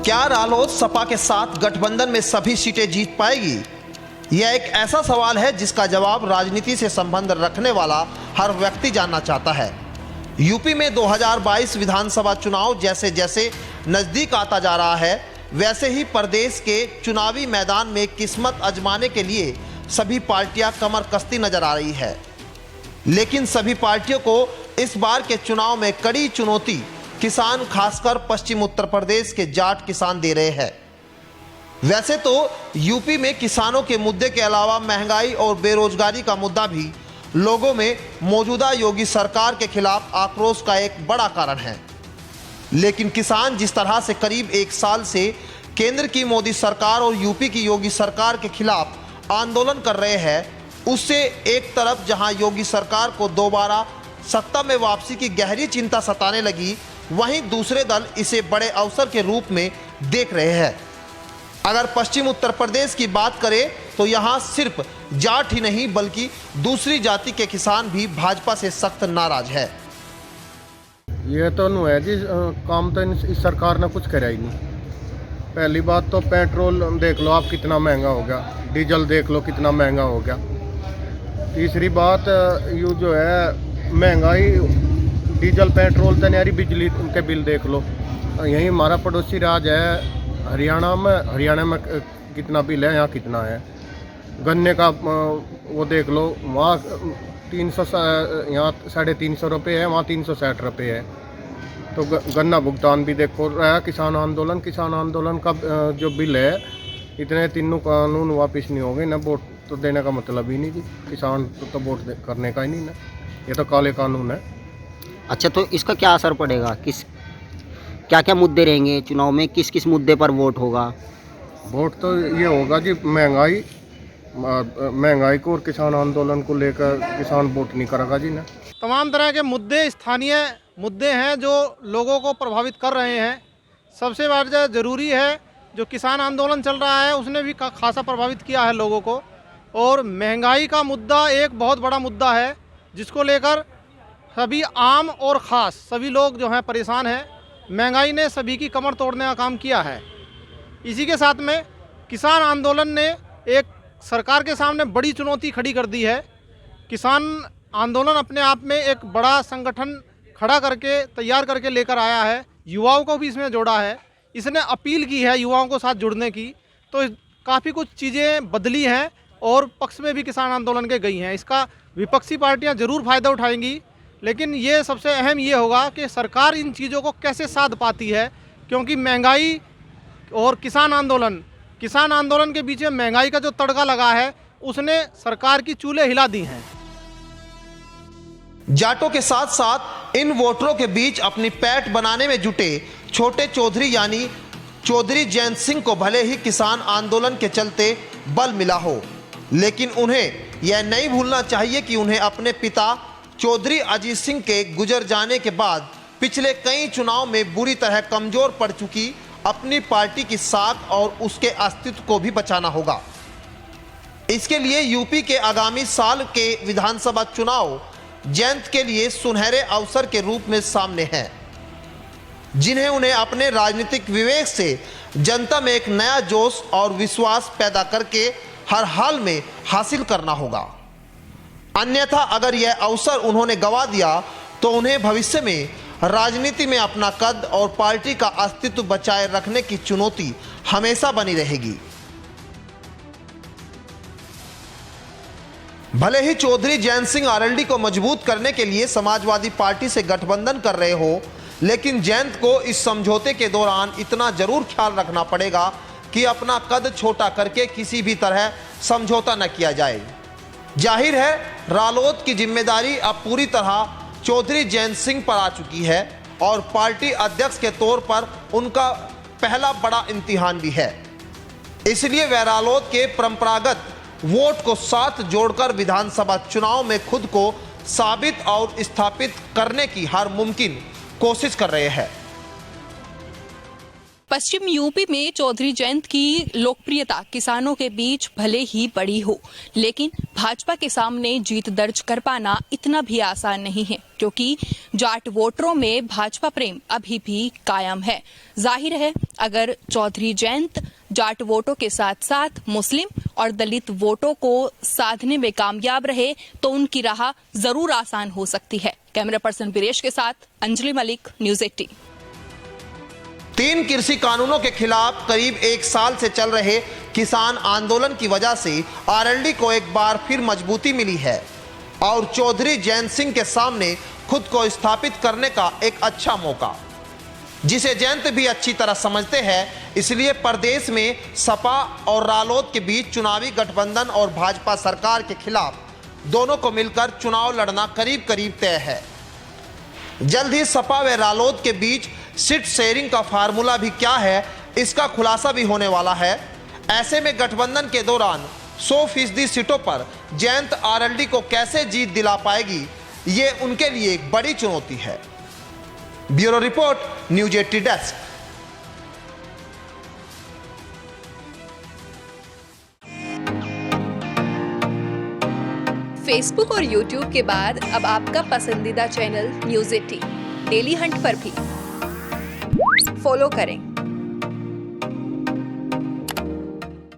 क्या रालोद सपा के साथ गठबंधन में सभी सीटें जीत पाएगी? यह एक ऐसा सवाल है जिसका जवाब राजनीति से संबंध रखने वाला हर व्यक्ति जानना चाहता है। यूपी में 2022 विधानसभा चुनाव जैसे जैसे नजदीक आता जा रहा है, वैसे ही प्रदेश के चुनावी मैदान में किस्मत आजमाने के लिए सभी पार्टियां कमर कसती नजर आ रही है। लेकिन सभी पार्टियों को इस बार के चुनाव में कड़ी चुनौती किसान, खासकर पश्चिम उत्तर प्रदेश के जाट किसान दे रहे हैं। वैसे तो यूपी में किसानों के मुद्दे के अलावा महंगाई और बेरोजगारी का मुद्दा भी लोगों में मौजूदा योगी सरकार के खिलाफ आक्रोश का एक बड़ा कारण है। लेकिन किसान जिस तरह से करीब एक साल से केंद्र की मोदी सरकार और यूपी की योगी सरकार के खिलाफ आंदोलन कर रहे हैं, उससे एक तरफ जहां योगी सरकार को दोबारा सत्ता में वापसी की गहरी चिंता सताने लगी, वहीं दूसरे दल इसे बड़े अवसर के रूप में देख रहे हैं। अगर पश्चिम उत्तर प्रदेश की बात करें तो यहाँ सिर्फ जाट ही नहीं बल्कि दूसरी जाति के किसान भी भाजपा से सख्त नाराज है। ये तो नहीं है जी, काम तो इस सरकार ने कुछ करा ही नहीं। पहली बात तो पेट्रोल देख लो आप कितना महंगा हो गया, डीजल देख लो कितना महंगा हो गया। तीसरी बात यू जो है महंगाई, डीजल पेट्रोल तो नहीं, बिजली के बिल देख लो। यहीं हमारा पड़ोसी राज्य है हरियाणा में कितना बिल है, यहाँ कितना है। गन्ने का वो देख लो, वहाँ 300, यहाँ 350 रुपये है, वहाँ 360 रुपये है। तो गन्ना भुगतान भी देखो रहा। किसान आंदोलन का जो बिल है, इतने तीनों कानून वापस नहीं हो गए ना। वोट तो देने का मतलब ही नहीं जी, किसान तो वोट करने का ही नहीं ना, ये तो काले कानून है। अच्छा, तो इसका क्या असर पड़ेगा? क्या क्या मुद्दे रहेंगे चुनाव में? किस किस मुद्दे पर वोट होगा? वोट तो ये होगा जी महंगाई को और किसान आंदोलन को लेकर किसान वोट नहीं करेगा जी ना। तमाम तरह के मुद्दे स्थानीय मुद्दे हैं जो लोगों को प्रभावित कर रहे हैं। सबसे ज़्यादा ज़रूरी है जो किसान आंदोलन चल रहा है, उसने भी खासा प्रभावित किया है लोगों को। और महंगाई का मुद्दा एक बहुत बड़ा मुद्दा है जिसको लेकर सभी आम और ख़ास सभी लोग जो हैं परेशान हैं। महंगाई ने सभी की कमर तोड़ने का काम किया है। इसी के साथ में किसान आंदोलन ने एक सरकार के सामने बड़ी चुनौती खड़ी कर दी है। किसान आंदोलन अपने आप में एक बड़ा संगठन खड़ा करके तैयार करके लेकर आया है। युवाओं को भी इसमें जोड़ा है। इसने अपील की है युवाओं को साथ जुड़ने की। तो काफ़ी कुछ चीज़ें बदली हैं और पक्ष में भी किसान आंदोलन के गई हैं। इसका विपक्षी पार्टियां ज़रूर फ़ायदा उठाएंगी, लेकिन ये सबसे अहम ये होगा कि सरकार इन चीज़ों को कैसे साध पाती है, क्योंकि महंगाई और किसान आंदोलन के बीच में महंगाई का जो तड़का लगा है उसने सरकार की चूल्हे हिला दी हैं। जाटों के साथ साथ इन वोटरों के बीच अपनी पैठ बनाने में जुटे छोटे चौधरी यानी चौधरी जयंत सिंह को भले ही किसान आंदोलन के चलते बल मिला हो, लेकिन उन्हें यह नहीं भूलना चाहिए कि उन्हें अपने पिता चौधरी अजीत सिंह के गुजर जाने के बाद पिछले कई चुनाव में बुरी तरह कमजोर पड़ चुकी अपनी पार्टी की साख और उसके अस्तित्व को भी बचाना होगा। इसके लिए यूपी के आगामी साल के विधानसभा चुनाव जयंत के लिए सुनहरे अवसर के रूप में सामने हैं, जिन्हें उन्हें अपने राजनीतिक विवेक से जनता में एक नया जोश और विश्वास पैदा करके हर हाल में हासिल करना होगा। अन्यथा अगर यह अवसर उन्होंने गंवा दिया तो उन्हें भविष्य में राजनीति में अपना कद और पार्टी का अस्तित्व बचाए रखने की चुनौती हमेशा बनी रहेगी। भले ही चौधरी जयंत सिंह आरएलडी को मजबूत करने के लिए समाजवादी पार्टी से गठबंधन कर रहे हो, लेकिन जयंत को इस समझौते के दौरान इतना जरूर ख्याल रखना पड़ेगा कि अपना कद छोटा करके किसी भी तरह समझौता न किया जाए। जाहिर है रालोद की जिम्मेदारी अब पूरी तरह चौधरी जयंत सिंह पर आ चुकी है और पार्टी अध्यक्ष के तौर पर उनका पहला बड़ा इम्तिहान भी है। इसलिए वह रालोद के परंपरागत वोट को साथ जोड़कर विधानसभा चुनाव में खुद को साबित और स्थापित करने की हर मुमकिन कोशिश कर रहे हैं। पश्चिम यूपी में चौधरी जयंत की लोकप्रियता किसानों के बीच भले ही बड़ी हो, लेकिन भाजपा के सामने जीत दर्ज कर पाना इतना भी आसान नहीं है, क्योंकि जाट वोटरों में भाजपा प्रेम अभी भी कायम है। जाहिर है, अगर चौधरी जयंत जाट वोटों के साथ साथ मुस्लिम और दलित वोटों को साधने में कामयाब रहे तो उनकी राह जरूर आसान हो सकती है। कैमरा पर्सन बीरेश के साथ अंजलि मलिक, न्यूज़ 18। 3 कृषि कानूनों के खिलाफ करीब 1 साल से चल रहे किसान आंदोलन की वजह से आरएलडी को एक बार फिर मजबूती मिली है और चौधरी जयंत सिंह के सामने खुद को स्थापित करने का एक अच्छा मौका, जिसे जयंत भी अच्छी तरह समझते हैं। इसलिए प्रदेश में सपा और रालोद के बीच चुनावी गठबंधन और भाजपा सरकार के खिलाफ दोनों को मिलकर चुनाव लड़ना करीब करीब तय है। जल्द ही सपा व रालोद के बीच सीट शेयरिंग का फार्मूला भी क्या है, इसका खुलासा भी होने वाला है। ऐसे में गठबंधन के दौरान 100% सीटों पर जयंत आरएलडी को कैसे जीत दिला पाएगी, ये उनके लिए एक बड़ी चुनौती है। Bureau report, news 18 desk. Facebook और यूट्यूब के बाद अब आपका पसंदीदा चैनल न्यूज़ 18 डेली हंट पर भी फॉलो करें।